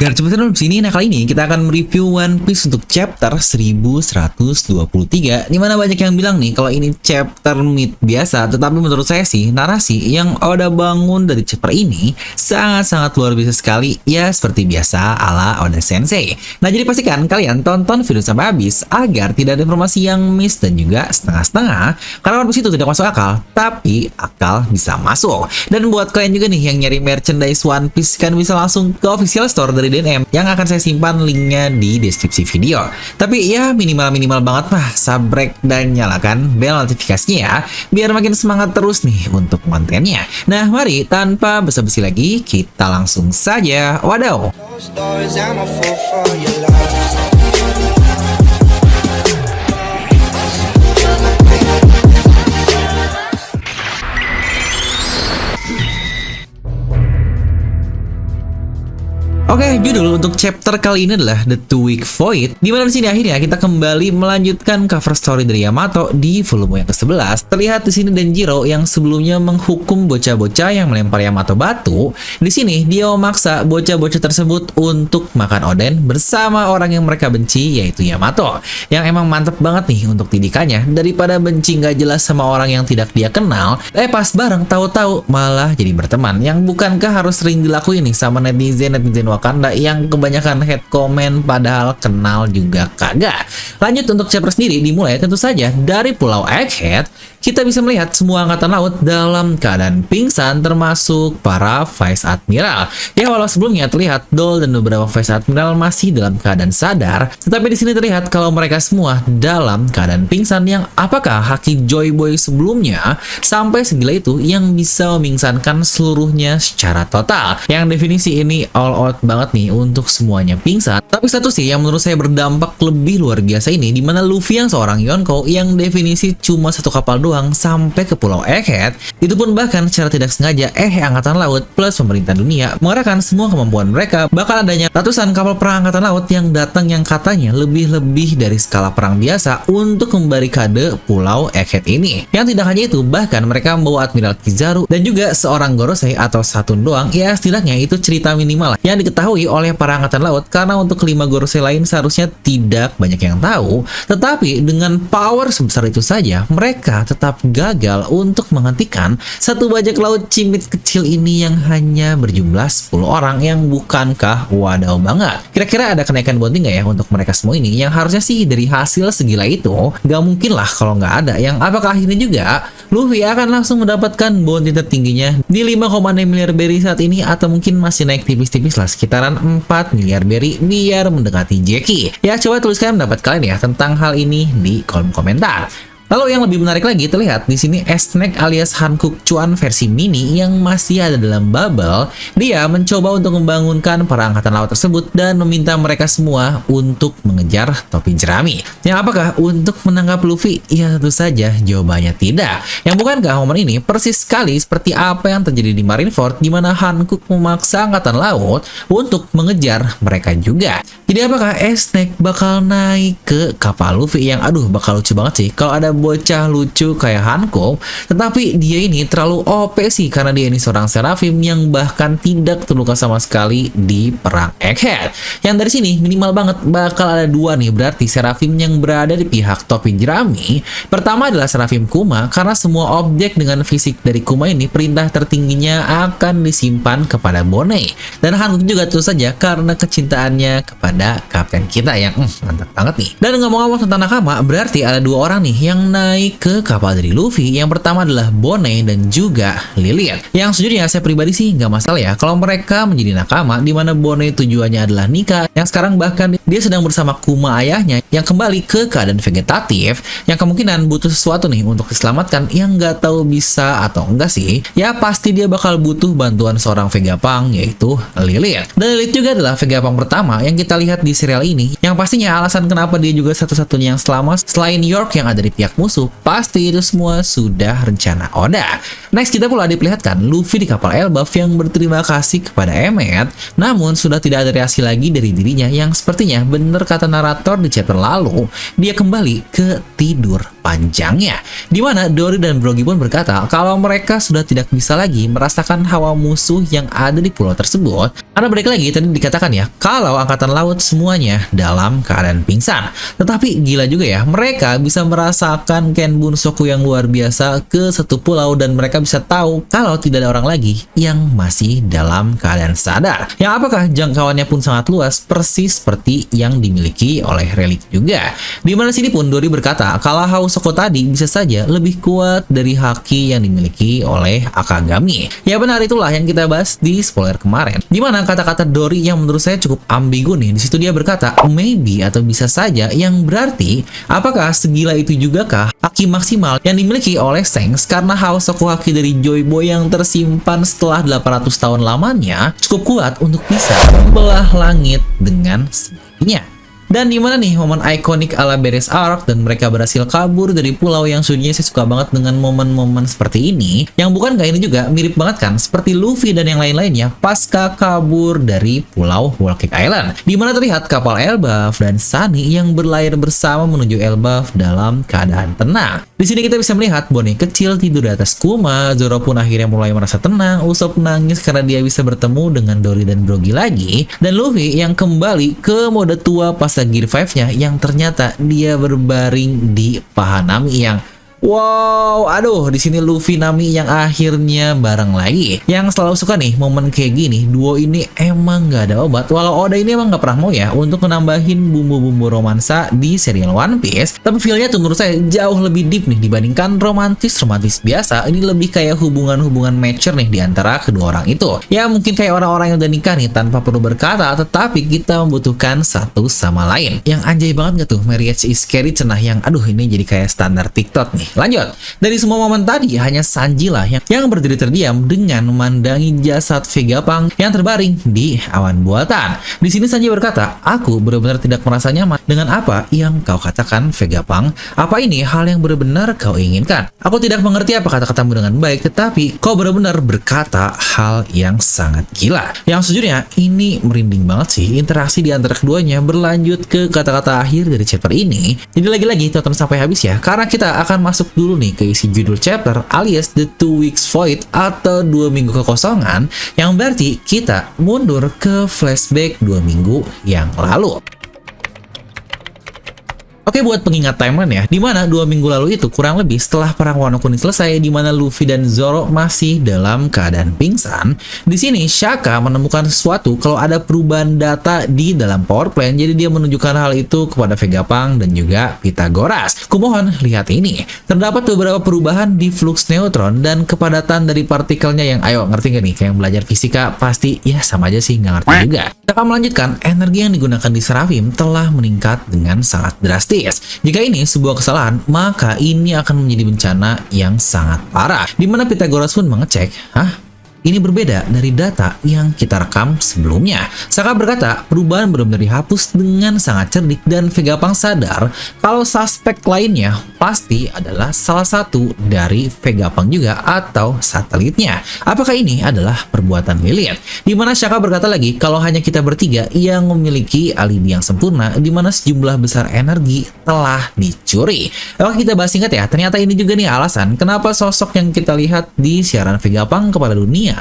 Biar cepet dulu sini, nah kali ini kita akan mereview One Piece untuk chapter 1123. Dimana banyak yang bilang nih kalau ini chapter mid biasa, tetapi menurut saya sih narasi yang Oda bangun dari chapter ini sangat-sangat luar biasa sekali, ya seperti biasa ala Oda Sensei. Nah jadi pastikan kalian tonton video sampai habis agar tidak ada informasi yang miss dan juga setengah-setengah, karena One Piece itu tidak masuk akal, tapi akal bisa masuk. Dan buat kalian juga nih yang nyari merchandise One Piece kan bisa langsung ke official store dari DNM yang akan saya simpan linknya di deskripsi video. Tapi ya minimal banget lah, subscribe dan nyalakan bel notifikasinya ya, biar makin semangat terus nih untuk kontennya. Nah mari tanpa basa-basi lagi kita langsung saja wadaw. Oke, judul untuk chapter kali ini adalah The Two-Week Void, di mana di sini akhirnya kita kembali melanjutkan cover story dari Yamato di volume yang ke-11. Terlihat di sini Denjiro yang sebelumnya menghukum bocah-bocah yang melempar Yamato batu. Di sini dia memaksa bocah-bocah tersebut untuk makan oden bersama orang yang mereka benci, yaitu Yamato. Yang emang mantep banget nih untuk didikannya, daripada benci nggak jelas sama orang yang tidak dia kenal. Pas bareng tahu-tahu malah jadi berteman, yang bukankah harus sering dilakuin nih sama netizen Wakanda yang kebanyakan head comment padahal kenal juga kagak. Lanjut untuk chapter sendiri dimulai tentu saja dari Pulau Egghead. Kita bisa melihat semua angkatan laut dalam keadaan pingsan termasuk para Vice Admiral. Ya walau sebelumnya terlihat Doll dan beberapa Vice Admiral masih dalam keadaan sadar, tetapi di sini terlihat kalau mereka semua dalam keadaan pingsan, yang apakah Haki Joy Boy sebelumnya sampai segila itu yang bisa memingsankan seluruhnya secara total. Yang definisi ini all out banget nih untuk semuanya pingsan. Tapi satu sih yang menurut saya berdampak lebih luar biasa ini, dimana Luffy yang seorang Yonko yang definisi cuma satu kapal doang sampai ke Pulau Egghead, itu pun bahkan secara tidak sengaja angkatan laut plus pemerintah dunia mengerahkan semua kemampuan mereka, bakal adanya ratusan kapal perang angkatan laut yang datang yang katanya lebih dari skala perang biasa untuk membarikade Pulau Egghead ini. Yang tidak hanya itu, bahkan mereka membawa Admiral Kizaru dan juga seorang Gorosei atau Satun doang. Ya setidaknya itu cerita minimal yang diketahui oleh para angkatan laut, karena untuk kelima Gorosei lain seharusnya tidak banyak yang tahu. Tetapi dengan power sebesar itu saja mereka tetap gagal untuk menghentikan satu bajak laut cimit kecil ini yang hanya berjumlah 10 orang, yang bukankah wadaw banget. Kira-kira ada kenaikan bounty nggak ya untuk mereka semua ini? Yang harusnya sih dari hasil segila itu nggak mungkin lah kalau nggak ada. Yang apakah akhirnya juga Luffy akan langsung mendapatkan bounty tertingginya di 5,6 miliar berry saat ini, atau mungkin masih naik tipis-tipis lah sekitaran 4 miliar berry biar mendekati Jackie? Ya coba tuliskan pendapat kalian ya tentang hal ini di kolom komentar. Lalu yang lebih menarik lagi terlihat di sini Snake alias Hankook Chuan versi mini yang masih ada dalam bubble. Dia mencoba untuk membangunkan para angkatan laut tersebut dan meminta mereka semua untuk mengejar topi jerami. Yang apakah untuk menangkap Luffy? Ya tentu saja jawabannya tidak. Yang bukankah momen ini persis sekali seperti apa yang terjadi di Marineford, di mana Hankook memaksa angkatan laut untuk mengejar mereka juga. Jadi apakah Snake bakal naik ke kapal Luffy? Yang aduh bakal lucu banget sih kalau ada bocah lucu kayak Hankook, tetapi dia ini terlalu OP sih, karena dia ini seorang Seraphim yang bahkan tidak terluka sama sekali di perang Egghead. Yang dari sini minimal banget bakal ada dua nih berarti Seraphim yang berada di pihak topi jerami. Pertama adalah Seraphim Kuma, karena semua objek dengan fisik dari Kuma ini perintah tertingginya akan disimpan kepada Bonnie. Dan Hankook juga tentu saja karena kecintaannya kepada kapten kita yang mantap banget nih. Dan ngomong-ngomong tentang nakama, berarti ada dua orang nih yang naik ke kapal dari Luffy. Yang pertama adalah Bonnie dan juga Lilith. Yang sejujurnya saya pribadi sih nggak masalah ya kalau mereka menjadi nakama, dimana Bonnie tujuannya adalah nikah, yang sekarang bahkan dia sedang bersama Kuma ayahnya yang kembali ke keadaan vegetatif, yang kemungkinan butuh sesuatu nih untuk diselamatkan, yang nggak tahu bisa atau enggak sih. Ya pasti dia bakal butuh bantuan seorang Vegapunk, yaitu Lilith. Dan Lilith juga adalah Vegapunk pertama yang kita lihat di serial ini, yang pastinya alasan kenapa dia juga satu-satunya yang selamat selain York yang ada di pihak musuh, pasti itu semua sudah rencana Oda. Next, kita pula diperlihatkan Luffy di kapal Elbaf yang berterima kasih kepada Emmet, namun sudah tidak ada reaksi lagi dari dirinya yang sepertinya benar kata narator di chapter lalu, dia kembali ke tidur panjangnya. Dimana Dory dan Brogy pun berkata kalau mereka sudah tidak bisa lagi merasakan hawa musuh yang ada di pulau tersebut. Karena balik lagi tadi dikatakan ya, kalau angkatan laut semuanya dalam keadaan pingsan. Tetapi gila juga ya, mereka bisa merasakan Ken Bunsoku yang luar biasa ke satu pulau dan mereka bisa tahu kalau tidak ada orang lagi yang masih dalam keadaan sadar. Yang apakah jangkauannya pun sangat luas, persis seperti yang dimiliki oleh Relic juga. Dimana sini pun Dory berkata kalau Hausoko tadi bisa saja lebih kuat dari haki yang dimiliki oleh Akagami. Ya benar, itulah yang kita bahas di spoiler kemarin. Dimana kata-kata Dory yang menurut saya cukup ambigu nih. Di situ dia berkata maybe atau bisa saja, yang berarti apakah segila itu juga kah haki maksimal yang dimiliki oleh Shanks, karena Hausoko haki dari Joy Boy yang tersimpan setelah 800 tahun lamanya cukup kuat untuk bisa membelah langit dengan sendirinya. Dan dimana nih momen ikonik ala Beres Arc dan mereka berhasil kabur dari pulau, yang sejujurnya saya suka banget dengan momen-momen seperti ini. Yang bukankah ini juga mirip banget kan seperti Luffy dan yang lain-lainnya pasca kabur dari pulau Whole Cake Island. Dimana terlihat kapal Elbaf dan Sunny yang berlayar bersama menuju Elbaf dalam keadaan tenang. Di sini kita bisa melihat Bonnie kecil tidur di atas Kuma, Zoro pun akhirnya mulai merasa tenang, Usopp nangis karena dia bisa bertemu dengan Dory dan Brogy lagi, dan Luffy yang kembali ke mode tua pas Gear 5-nya yang ternyata dia berbaring di paha Nami yang wow, aduh, di sini Luffy Nami yang akhirnya bareng lagi. Yang selalu suka nih momen kayak gini, duo ini emang gak ada obat. Walau Oda ini emang gak pernah mau ya untuk menambahin bumbu-bumbu romansa di serial One Piece, tapi feel-nya tuh menurut saya jauh lebih deep nih dibandingkan romantis biasa. Ini lebih kayak hubungan-hubungan mature nih di antara kedua orang itu. Ya mungkin kayak orang-orang yang udah nikah nih tanpa perlu berkata, tetapi kita membutuhkan satu sama lain. Yang anjay banget gak tuh marriage is scary cenah, yang aduh ini jadi kayak standar TikTok nih. Lanjut, dari semua momen tadi hanya Sanji lah yang berdiri terdiam dengan memandangi jasad Vegapunk yang terbaring di awan buatan. Di sini Sanji berkata, aku benar-benar tidak merasa nyaman dengan apa yang kau katakan Vegapunk. Apa ini hal yang benar-benar kau inginkan? Aku tidak mengerti apa kata-katamu dengan baik, tetapi kau benar-benar berkata hal yang sangat gila. Yang sejujurnya ini merinding banget sih. Interaksi di antara keduanya berlanjut ke kata-kata akhir dari chapter ini. Jadi lagi-lagi tonton sampai habis ya, karena kita akan masuk dulu nih ke isi judul chapter alias The 2 Weeks Void atau 2 minggu kekosongan, yang berarti kita mundur ke flashback 2 minggu yang lalu. Oke, buat pengingat timeline ya, dimana 2 minggu lalu itu kurang lebih setelah perang Wano Kuni selesai, dimana Luffy dan Zoro masih dalam keadaan pingsan. Di sini Shaka menemukan sesuatu kalau ada perubahan data di dalam power plant, jadi dia menunjukkan hal itu kepada Vegapunk dan juga Pythagoras. Kumohon lihat ini, terdapat beberapa perubahan di flux neutron dan kepadatan dari partikelnya yang, ayo ngerti gak nih, kayak yang belajar fisika pasti ya sama aja sih nggak ngerti juga. Kita akan melanjutkan, energi yang digunakan di Seraphim telah meningkat dengan sangat drastis. Jika ini sebuah kesalahan, maka ini akan menjadi bencana yang sangat parah. Dimana Pythagoras pun mengecek, ini berbeda dari data yang kita rekam sebelumnya. Saka berkata, perubahan benar-benar dihapus dengan sangat cerdik, dan Vegapunk sadar kalau suspek lainnya pasti adalah salah satu dari Vegapunk juga atau satelitnya. Apakah ini adalah perbuatan Lilith? Dimana Shaka berkata lagi kalau hanya kita bertiga yang memiliki alibi yang sempurna, dimana sejumlah besar energi telah dicuri. Oke, kita bahas singkat ya. Ternyata ini juga nih alasan kenapa sosok yang kita lihat di siaran Vegapunk kepada dunia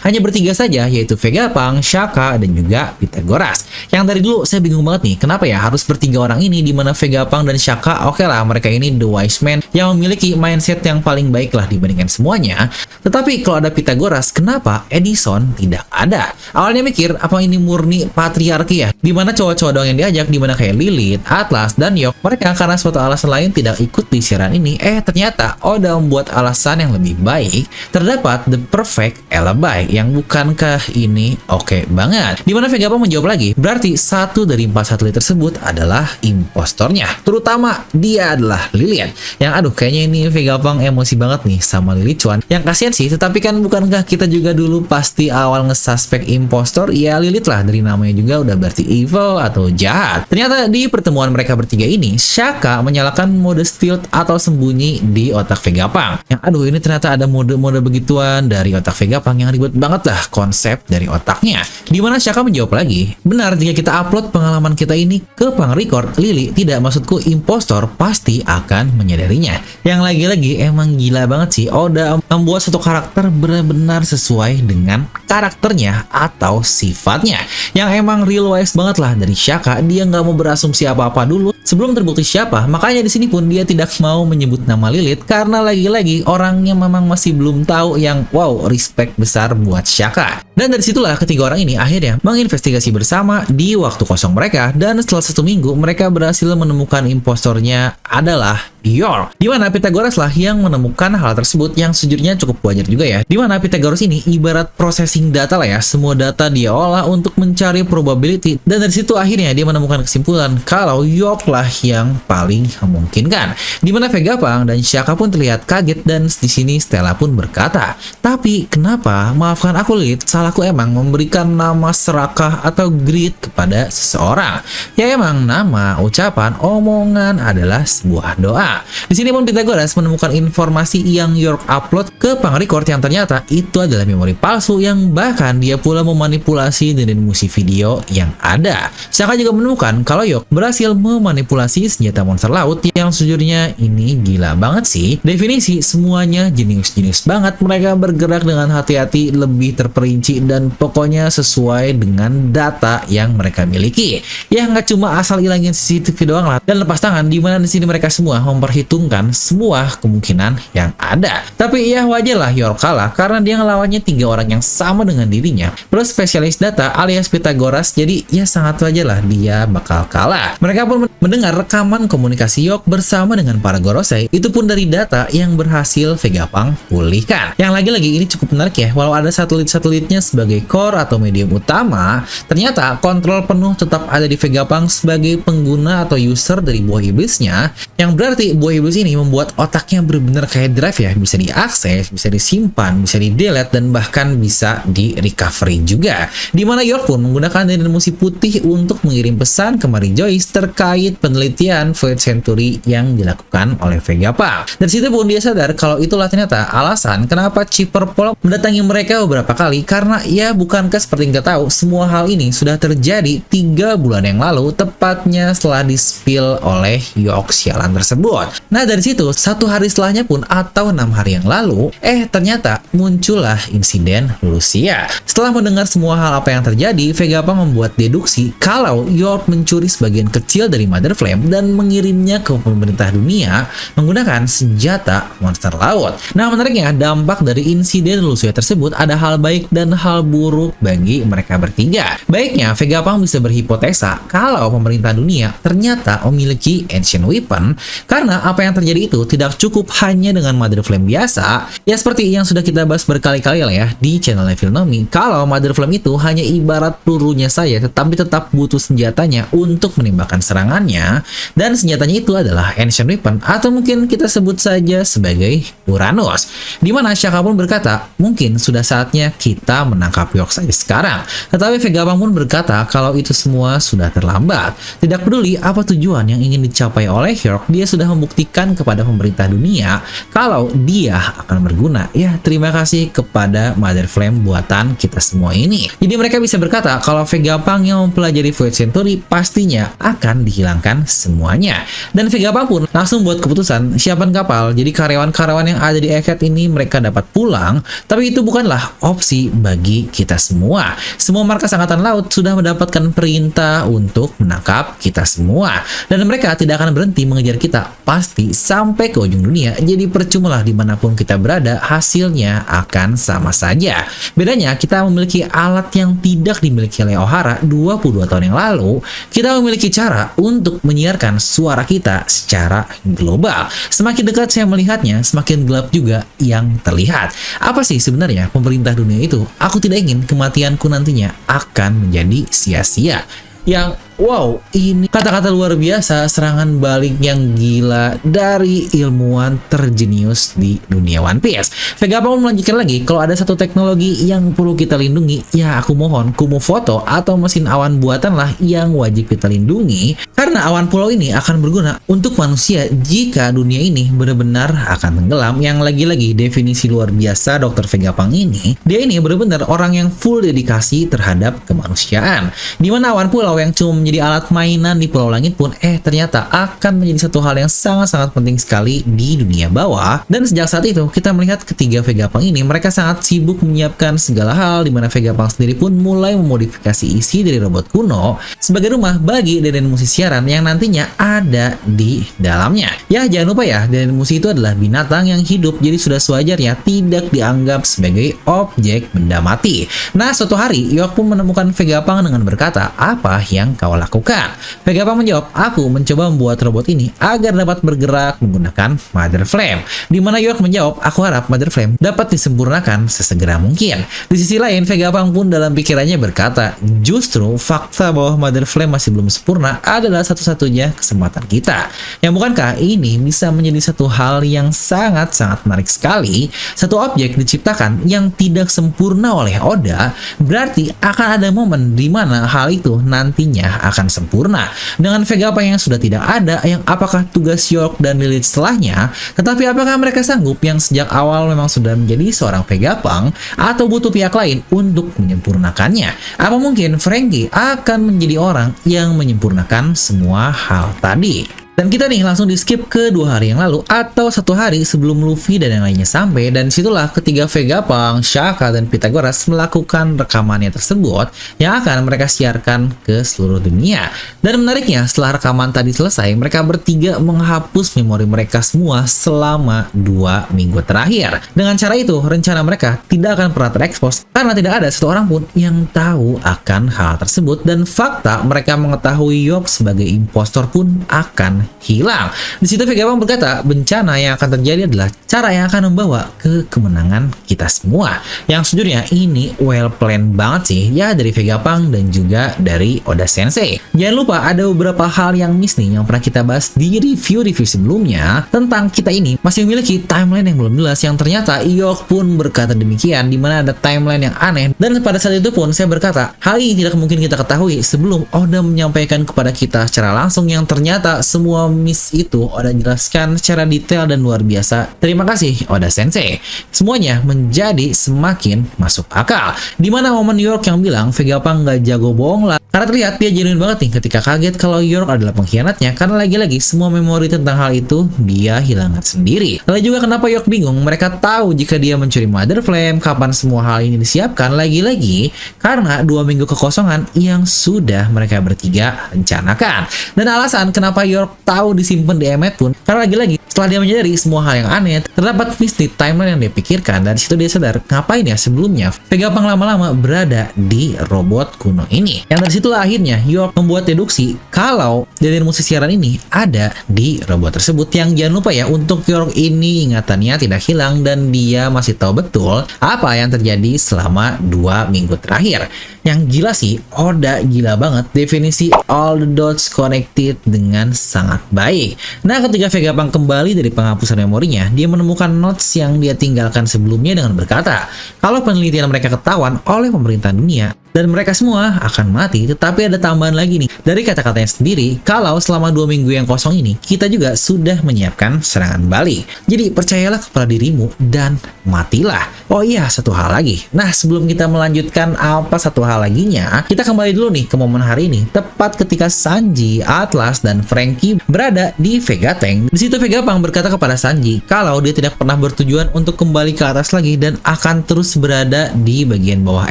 hanya bertiga saja, yaitu Vegapunk, Shaka, dan juga Pythagoras. Yang dari dulu saya bingung banget nih, kenapa ya harus bertiga orang ini, dimana Vegapunk dan Shaka, oke lah, mereka ini the wise man yang memiliki mindset yang paling baik lah dibandingkan semuanya. Tetapi kalau ada Pythagoras, kenapa Edison tidak ada? Awalnya mikir, apa ini murni patriarki ya? Dimana cowok-cowok doang yang diajak, dimana kayak Lilith, Atlas, dan Yok, mereka karena suatu alasan lain tidak ikut di siaran ini. Ternyata Oda membuat alasan yang lebih baik. Terdapat the perfect alibi, yang bukankah ini oke banget? Dimana Vegapunk menjawab lagi, berarti 1 dari 4 satelit tersebut adalah impostornya, terutama dia adalah Lilith. Yang aduh, kayaknya ini Vegapunk emosi banget nih sama Lilith Chuan. Yang kasihan sih, tetapi kan bukankah kita juga dulu pasti awal ngesuspek impostor ya Lilith lah, dari namanya juga udah berarti evil atau jahat. Ternyata di pertemuan mereka bertiga ini, Shaka menyalakan mode stealth atau sembunyi di otak Vegapunk. Yang aduh, ini ternyata ada mode-mode begituan dari otak Vegapunk, yang ribet banget lah konsep dari otaknya. Dimana Shaka menjawab lagi, benar jika kita upload pengalaman kita ini ke pang-record, Lily, tidak maksudku impostor, pasti akan menyadarinya. Yang lagi-lagi emang gila banget sih Oda membuat satu karakter benar-benar sesuai dengan karakternya atau sifatnya. Yang emang real wise banget lah dari Shaka, dia nggak mau berasumsi apa-apa dulu sebelum terbukti siapa. Makanya di sini pun dia tidak mau menyebut nama Lilith karena lagi-lagi orangnya memang masih belum tahu, yang wow, respect besar buat Shaka. Dan dari situlah ketiga orang ini akhirnya menginvestigasi bersama di waktu kosong mereka, dan setelah 1 minggu mereka berhasil menemukan impostornya adalah York. Dimana Pythagoras lah yang menemukan hal tersebut, yang sejujurnya cukup wajar juga ya. Dimana Pythagoras ini ibarat processing data lah ya, semua data dia olah untuk mencari probability, dan dari situ akhirnya dia menemukan kesimpulan kalau York lah yang paling memungkinkan. Dimana Vegapunk dan Shaka pun terlihat kaget, dan di sini Stella pun berkata, tapi kenapa, maafkan aku Lilith, salahku emang memberikan nama serakah atau greed kepada seseorang. Ya emang nama, ucapan, omongan adalah sebuah doa. Di sini pun Pythagoras menemukan informasi yang York upload ke pang-record, yang ternyata itu adalah memori palsu, yang bahkan dia pula memanipulasi dengan musik video yang ada. Shaka juga menemukan kalau York berhasil memanipulasi senjata monster laut, yang sejujurnya ini gila banget sih. Definisi semuanya jenius-jenius banget, mereka bergerak dengan hati-hati, lebih terperinci, dan pokoknya sesuai dengan data yang mereka miliki. Ya nggak cuma asal ilangin CCTV doang lah dan lepas tangan, dimana di sini mereka semua memperhitungkan semua kemungkinan yang ada. Tapi ya wajar lah York kalah karena dia ngelawannya 3 orang yang sama dengan dirinya plus spesialis data alias Pythagoras, jadi ya sangat wajar lah dia bakal kalah. Mereka pun mendengar rekaman komunikasi York bersama dengan para Gorosei, itu pun dari data yang berhasil Vegapunk pulihkan. Yang lagi-lagi ini cukup menarik ya, walau ada satelit-satelitnya sebagai core atau medium utama, ternyata kontrol penuh tetap ada di Vegapunk sebagai pengguna atau user dari buah iblisnya, yang berarti buah iblis ini membuat otaknya benar-benar kayak drive ya, bisa diakses, bisa disimpan, bisa di-delete, dan bahkan bisa di-recovery juga. Dimana York pun menggunakan dendam musi putih untuk mengirim pesan ke Mary Joyce terkait penelitian Void Century yang dilakukan oleh Vegapunk. Dari situ pun dia sadar kalau itulah ternyata alasan kenapa Chipper Pollock mendatangi mereka beberapa kali, karena ya bukankah seperti kita tahu semua hal ini sudah terjadi 3 bulan yang lalu, tepatnya setelah di-spill oleh York sialan tersebut. Nah dari situ 1 hari setelahnya pun atau 6 hari yang lalu, ternyata muncullah insiden Lucia. Setelah mendengar semua hal apa yang terjadi, Vegapunk membuat deduksi kalau York mencuri sebagian kecil dari Mother Flame dan mengirimnya ke pemerintah dunia menggunakan senjata monster laut. Nah menariknya, dampak dari insiden Lucia tersebut ada hal baik dan hal buruk bagi mereka bertiga. Baiknya, Vegapunk bisa berhipotesa kalau pemerintah dunia ternyata memiliki ancient weapon, karena apa yang terjadi itu tidak cukup hanya dengan Mother Flame biasa. Ya seperti yang sudah kita bahas berkali-kali lah ya di channel Filnomi, kalau Mother Flame itu hanya ibarat pelurunya saja, tetapi tetap butuh senjatanya untuk menembakkan serangannya, dan senjatanya itu adalah ancient weapon atau mungkin kita sebut saja sebagai Uranus. Dimana Shaka pun berkata, mungkin sudah saatnya kita menangkap York saja sekarang. Tetapi Vegapunk pun berkata kalau itu semua sudah terlambat. Tidak peduli apa tujuan yang ingin dicapai oleh York, dia sudah membuktikan kepada pemerintah dunia kalau dia akan berguna. Ya terima kasih kepada Mother Flame buatan kita semua ini. Jadi mereka bisa berkata kalau Vegapunk yang mempelajari Void Century pastinya akan dihilangkan semuanya. Dan Vegapunk pun langsung buat keputusan siapan kapal. Jadi karyawan-karyawan yang ada di Egghead ini mereka dapat pulang, tapi itu bukanlah opsi bagi kita semua. Semua markas angkatan laut sudah mendapatkan perintah untuk menangkap kita semua, dan mereka tidak akan berhenti mengejar kita pasti sampai ke ujung dunia. Jadi percumalah dimanapun kita berada, hasilnya akan sama saja. Bedanya kita memiliki alat yang tidak dimiliki oleh Ohara 22 tahun yang lalu. Kita memiliki cara untuk menyiarkan suara kita secara global. Semakin dekat saya melihatnya, semakin gelap juga yang terlihat. Apa sih sebenarnya sebenarnya pemerintah dunia itu, aku tidak ingin kematianku nantinya akan menjadi sia-sia. Yang wow, ini kata-kata luar biasa, serangan balik yang gila dari ilmuwan terjenius di dunia One Piece. Vegapunk melanjutkan lagi, kalau ada satu teknologi yang perlu kita lindungi, ya aku mohon Kumu Foto atau mesin awan buatanlah yang wajib kita lindungi, karena awan pulau ini akan berguna untuk manusia jika dunia ini benar-benar akan tenggelam. Yang lagi-lagi definisi luar biasa Dr. Vegapunk ini, dia ini benar-benar orang yang full dedikasi terhadap kemanusiaan, dimana awan pulau yang cuma menjadi alat mainan di pulau langit pun ternyata akan menjadi satu hal yang sangat-sangat penting sekali di dunia bawah. Dan sejak saat itu kita melihat ketiga Vegapunk ini, mereka sangat sibuk menyiapkan segala hal, dimana Vegapunk sendiri pun mulai memodifikasi isi dari robot kuno sebagai rumah bagi Denden Musi siaran yang nantinya ada di dalamnya. Ya jangan lupa ya, Denden Musi itu adalah binatang yang hidup, jadi sudah sewajarnya tidak dianggap sebagai objek benda mati. Nah suatu hari York pun menemukan Vegapunk dengan berkata, "Apa yang kau lakukan?" Vegapunk menjawab, "Aku mencoba membuat robot ini agar dapat bergerak menggunakan Mother Flame." Dimana York menjawab, "Aku harap Mother Flame dapat disempurnakan sesegera mungkin." Di sisi lain, Vegapunk pun dalam pikirannya berkata, justru fakta bahwa Mother Flame masih belum sempurna adalah satu-satunya kesempatan kita. Yang bukankah ini bisa menjadi satu hal yang sangat-sangat menarik sekali? Satu objek diciptakan yang tidak sempurna oleh Oda, berarti akan ada momen di mana hal itu nantinya akan sempurna. Dengan Vegapunk yang sudah tidak ada, yang apakah tugas York dan Lilith setelahnya? Tetapi apakah mereka sanggup yang sejak awal memang sudah menjadi seorang Vegapunk, atau butuh pihak lain untuk menyempurnakannya? Apa mungkin Franky akan menjadi orang yang menyempurnakan semua hal tadi? Dan kita nih langsung di skip ke 2 hari yang lalu atau 1 hari sebelum Luffy dan yang lainnya sampai, dan disitulah ketiga Vegapunk, Shaka, dan Pythagoras melakukan rekamannya tersebut yang akan mereka siarkan ke seluruh dunia. Dan menariknya, setelah rekaman tadi selesai, mereka bertiga menghapus memori mereka semua selama 2 minggu terakhir. Dengan cara itu, rencana mereka tidak akan pernah terekspos karena tidak ada satu orang pun yang tahu akan hal tersebut, dan fakta mereka mengetahui York sebagai impostor pun akan hilang. Di situ Vegapunk berkata, bencana yang akan terjadi adalah cara yang akan membawa ke kemenangan kita semua. Yang sejujurnya ini well planned banget sih ya dari Vegapunk dan juga dari Oda Sensei. Jangan lupa ada beberapa hal yang miss nih yang pernah kita bahas di review-review sebelumnya tentang kita ini masih memiliki timeline yang belum jelas, yang ternyata York pun berkata demikian, dimana ada timeline yang aneh. Dan pada saat itu pun saya berkata, hal ini tidak mungkin kita ketahui sebelum Oda menyampaikan kepada kita secara langsung, yang ternyata semua miss itu Oda jelaskan secara detail dan luar biasa. Terima kasih Oda Sensei. Semuanya menjadi semakin masuk akal. Dimana momen York yang bilang Vegapunk nggak jago bohong lah, karena terlihat dia genuine banget nih ketika kaget kalau York adalah pengkhianatnya, karena lagi-lagi semua memori tentang hal itu dia hilangkan sendiri. Lalu juga kenapa York bingung, mereka tahu jika dia mencuri Mother Flame, kapan semua hal ini disiapkan, lagi-lagi karena 2 minggu kekosongan yang sudah mereka bertiga rencanakan. Dan alasan kenapa York tahu disimpan di Emmet pun karena lagi-lagi setelah dia menyadari semua hal yang aneh, terdapat miss di timeline yang dia pikirkan, dan situ dia sadar ngapain ya sebelumnya Vegapunk lama-lama berada di robot kuno ini. Yang dari situlah akhirnya York membuat deduksi kalau Denden Musi siaran ini ada di robot tersebut. Yang jangan lupa ya, untuk York ini ingatannya tidak hilang dan dia masih tahu betul apa yang terjadi selama 2 minggu terakhir. Yang gila sih, Oda gila banget definisi all the dots connected dengan sangat baik. Nah ketika Vegapunk kembali dari penghapusan memorinya, dia menemukan notes yang dia tinggalkan sebelumnya dengan berkata kalau penelitian mereka ketahuan oleh pemerintah dunia dan mereka semua akan mati. Tetapi ada tambahan lagi nih dari kata-katanya sendiri, kalau selama 2 minggu yang kosong ini kita juga sudah menyiapkan serangan balik. Jadi percayalah kepada dirimu dan matilah. Oh iya, satu hal lagi. Nah sebelum kita melanjutkan apa satu hal laginya, kita kembali dulu nih ke momen hari ini, tepat ketika Sanji, Atlas, dan Franky berada di Vega Tank. Di situ Vegapunk berkata kepada Sanji kalau dia tidak pernah bertujuan untuk kembali ke atas lagi dan akan terus berada di bagian bawah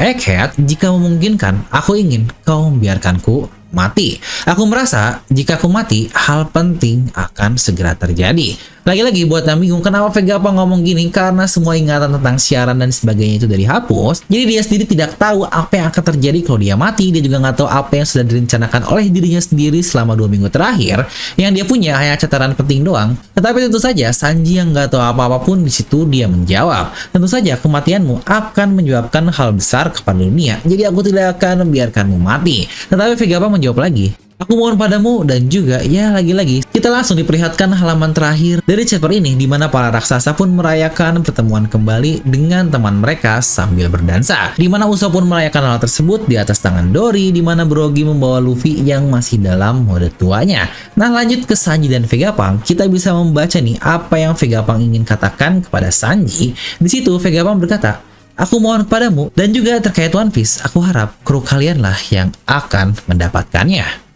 Egghead jika memungkinkan. Aku ingin kau membiarkanku mati. Aku merasa jika aku mati, hal penting akan segera terjadi. Lagi-lagi buat yang bingung kenapa Vegapunk ngomong gini, karena semua ingatan tentang siaran dan sebagainya itu udah dihapus. Jadi dia sendiri tidak tahu apa yang akan terjadi kalau dia mati. Dia juga nggak tahu apa yang sudah direncanakan oleh dirinya sendiri selama 2 minggu terakhir. Yang dia punya hanya catatan penting doang. Tetapi tentu saja Sanji yang nggak tahu apa-apa pun di situ dia menjawab, tentu saja kematianmu akan menyebabkan hal besar kepada dunia. Jadi aku tidak akan membiarkanmu mati. Tetapi Vegapunk menjawab lagi, aku mohon padamu, dan juga ya lagi-lagi kita langsung diperlihatkan halaman terakhir dari chapter ini di mana para raksasa pun merayakan pertemuan kembali dengan teman mereka sambil berdansa. Di mana Usopp pun merayakan hal tersebut di atas tangan Dory, di mana Brogy membawa Luffy yang masih dalam mode tuanya. Nah, lanjut ke Sanji dan Vegapunk, kita bisa membaca nih apa yang Vegapunk ingin katakan kepada Sanji. Di situ Vegapunk berkata, aku mohon kepadamu, dan juga terkait One Piece, aku harap kru kalianlah yang akan mendapatkannya.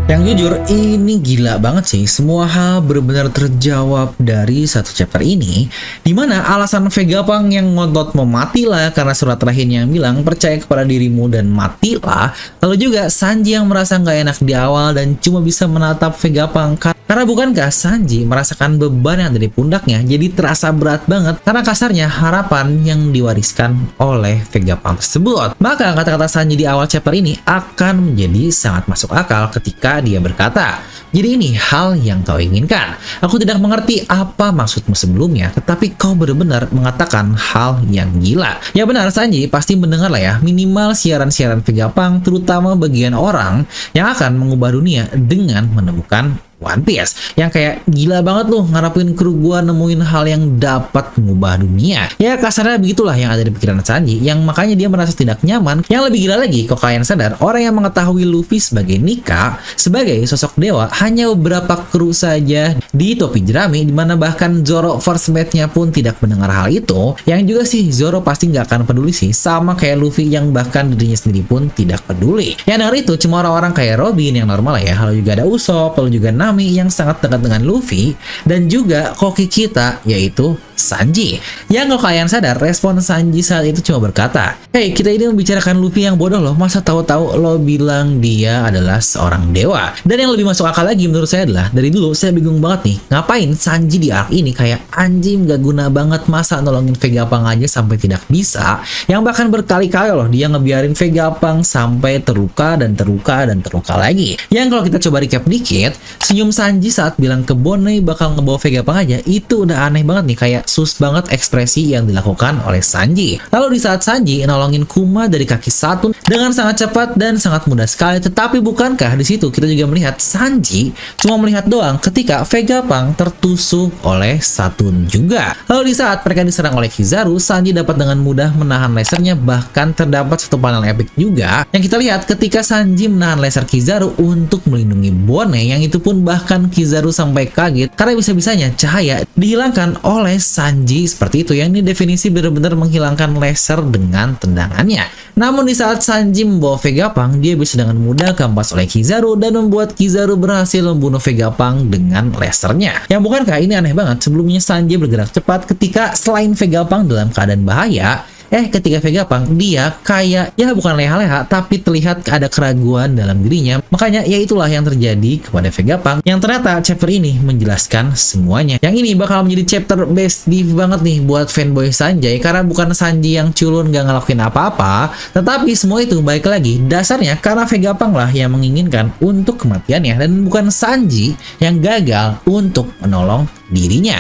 Yang jujur, ini gila banget sih. Semua hal benar-benar terjawab dari satu chapter ini. Dimana alasan Vegapunk yang ngotot mau matilah karena surat terakhirnya yang bilang percaya kepada dirimu dan matilah. Lalu juga Sanji yang merasa nggak enak di awal dan cuma bisa menatap Vegapunk. Karena bukankah Sanji merasakan beban yang ada di pundaknya jadi terasa berat banget karena kasarnya harapan yang diwariskan oleh Vegapunk tersebut. Maka kata-kata Sanji di awal chapter ini akan menjadi sangat masuk akal ketika dia berkata, jadi ini hal yang kau inginkan. Aku tidak mengerti apa maksudmu sebelumnya, tetapi kau benar-benar mengatakan hal yang gila. Ya benar, Sanji pasti mendengar lah ya, minimal siaran-siaran Vegapunk, terutama bagian orang yang akan mengubah dunia dengan menemukan One Piece. Yang kayak gila banget loh ngarapin kru gua nemuin hal yang dapat mengubah dunia. Ya kasarnya begitulah yang ada di pikiran Sanji, yang makanya dia merasa tidak nyaman. Yang lebih gila lagi, kok kalian sadar orang yang mengetahui Luffy sebagai Nika, sebagai sosok dewa, hanya beberapa kru saja di topi jerami, dimana bahkan Zoro first mate-nya pun tidak mendengar hal itu. Yang juga sih Zoro pasti nggak akan peduli sih, sama kayak Luffy yang bahkan dirinya sendiri pun tidak peduli. Yang dengar itu cuma orang-orang kayak Robin yang normal ya. Lalu juga ada Usopp, lalu juga Nami yang sangat dekat dengan Luffy, dan juga koki kita yaitu Sanji. Yang kalau kalian sadar, respon Sanji saat itu cuma berkata, hey, kita ini membicarakan Luffy yang bodoh loh, masa tahu-tahu lo bilang dia adalah seorang dewa. Dan yang lebih masuk akal lagi menurut saya adalah, dari dulu saya bingung banget nih, ngapain Sanji di arc ini kayak anjing gak guna banget, masa nolongin Vegapunk aja sampai tidak bisa. Yang bahkan berkali-kali loh dia ngebiarin Vegapunk sampai terluka dan terluka dan terluka lagi. Yang kalau kita coba recap dikit, senyum Sanji saat bilang ke Bonnie bakal ngebawa Vegapunk aja, itu udah aneh banget nih, kayak sus banget ekspresi yang dilakukan oleh Sanji. Lalu di saat Sanji nolongin Kuma dari kaki Satun dengan sangat cepat dan sangat mudah sekali, tetapi bukankah di situ kita juga melihat Sanji cuma melihat doang ketika Vegapunk tertusuk oleh Satun juga. Lalu di saat mereka diserang oleh Kizaru, Sanji dapat dengan mudah menahan lasernya, bahkan terdapat satu panel epic juga yang kita lihat ketika Sanji menahan laser Kizaru untuk melindungi Bonnie, yang itu pun bahkan Kizaru sampai kaget karena bisa-bisanya cahaya dihilangkan oleh Sanji seperti itu. Yang ini definisi benar-benar menghilangkan laser dengan tendangannya. Namun di saat Sanji membawa Vegapunk, dia bisa dengan mudah keampas oleh Kizaru dan membuat Kizaru berhasil membunuh Vegapunk dengan lasernya. Yang bukankah ini aneh banget, sebelumnya Sanji bergerak cepat ketika selain Vegapunk dalam keadaan bahaya, ketika Vegapunk dia kayak ya bukan leha-leha, tapi terlihat ada keraguan dalam dirinya. Makanya ya itulah yang terjadi kepada Vegapunk, yang ternyata chapter ini menjelaskan semuanya. Yang ini bakal menjadi chapter best div banget nih buat fanboy Sanjay, karena bukan Sanji yang culun gak ngelakuin apa-apa, tetapi semua itu baik lagi dasarnya karena Vegapunk lah yang menginginkan untuk kematiannya, dan bukan Sanji yang gagal untuk menolong dirinya.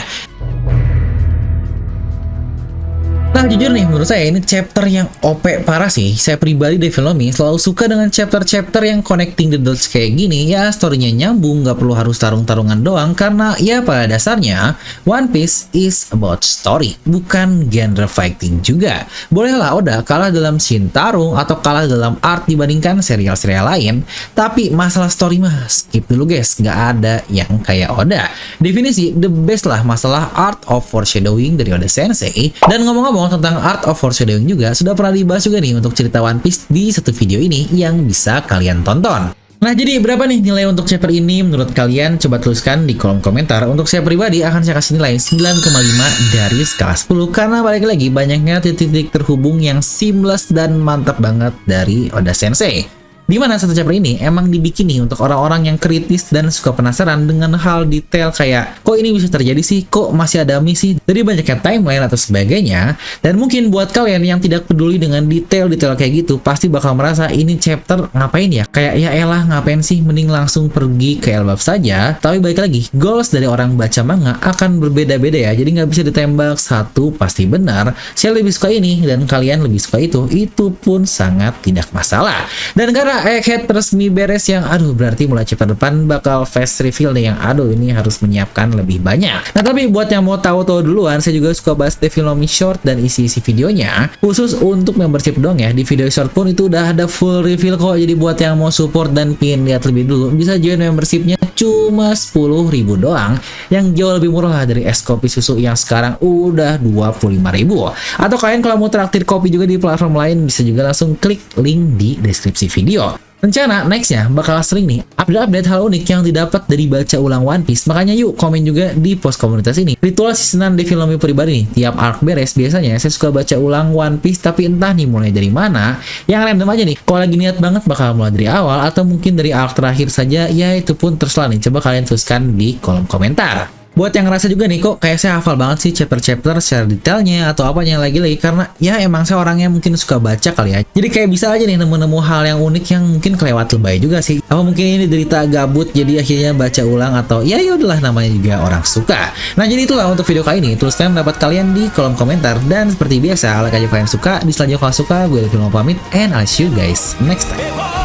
Nah jujur nih, menurut saya ini chapter yang OP parah sih. Saya pribadi di film ini selalu suka dengan chapter-chapter yang connecting the dots kayak gini. Ya storynya nyambung, gak perlu harus tarung-tarungan doang, karena ya pada dasarnya One Piece is about story, bukan genre fighting juga. Bolehlah Oda kalah dalam scene tarung atau kalah dalam art dibandingkan serial-serial lain, tapi masalah story mah skip dulu guys, gak ada yang kayak Oda. Definisi the best lah masalah art of foreshadowing dari Oda Sensei. Dan ngomong-ngomong tentang art of foreshadowing juga sudah pernah dibahas juga nih untuk cerita One Piece di satu video ini yang bisa kalian tonton. Nah, jadi berapa nih nilai untuk chapter ini menurut kalian? Coba tuliskan di kolom komentar. Untuk saya pribadi akan saya kasih nilai 9,5 dari skala 10 karena balik lagi banyaknya titik-titik terhubung yang seamless dan mantap banget dari Oda Sensei. Di mana satu chapter ini emang dibikin nih untuk orang-orang yang kritis dan suka penasaran dengan hal detail kayak kok ini bisa terjadi sih, kok masih ada misi, dari banyaknya timeline atau sebagainya. Dan mungkin buat kalian yang tidak peduli dengan detail-detail kayak gitu, pasti bakal merasa ini chapter ngapain ya? Kayak ya elah ngapain sih, mending langsung pergi ke Elbaf saja. Tapi balik lagi, goals dari orang baca manga akan berbeda-beda ya, jadi nggak bisa ditembak satu pasti benar. Saya lebih suka ini dan kalian lebih suka itu pun sangat tidak masalah. Dan karena Egghead resmi beres yang berarti mulai chapter depan bakal fast reveal nih yang ini harus menyiapkan lebih banyak. Nah, tapi buat yang mau tahu duluan, saya juga suka bahas Devilomi short dan isi-isi videonya khusus untuk membership dong ya. Di video short pun itu udah ada full reveal kok, jadi buat yang mau support dan pingin lihat lebih dulu bisa join membershipnya cuma 10.000 doang, yang jauh lebih murah lah dari es kopi susu yang sekarang udah 25.000. Atau kalian kalau mau traktir kopi juga di platform lain bisa juga langsung klik link di deskripsi video. Rencana nextnya bakal sering nih update hal unik yang didapat dari baca ulang One Piece. Makanya yuk komen juga di post komunitas ini. Ritual seasonan Devilomi pribadi nih, tiap arc beres biasanya saya suka baca ulang One Piece, tapi entah nih mulai dari mana. Yang random aja nih, kalau lagi niat banget bakal mulai dari awal atau mungkin dari arc terakhir saja, ya itu pun terserah nih. Coba kalian tuliskan di kolom komentar. Buat yang ngerasa juga nih kok kayak saya hafal banget sih chapter-chapter secara detailnya atau apanya lagi-lagi, karena ya emang saya orangnya mungkin suka baca kali ya. Jadi kayak bisa aja nih nemu-nemu hal yang unik yang mungkin kelewat lebay juga sih. Apa mungkin ini derita gabut jadi akhirnya baca ulang, atau ya yaudahlah namanya juga orang suka. Nah, jadi itulah untuk video kali ini. Tuliskan pendapat kalian di kolom komentar, dan seperti biasa like aja kalian suka, dislike aja kalau suka. Gue Devilomi pamit and I'll see you guys next time.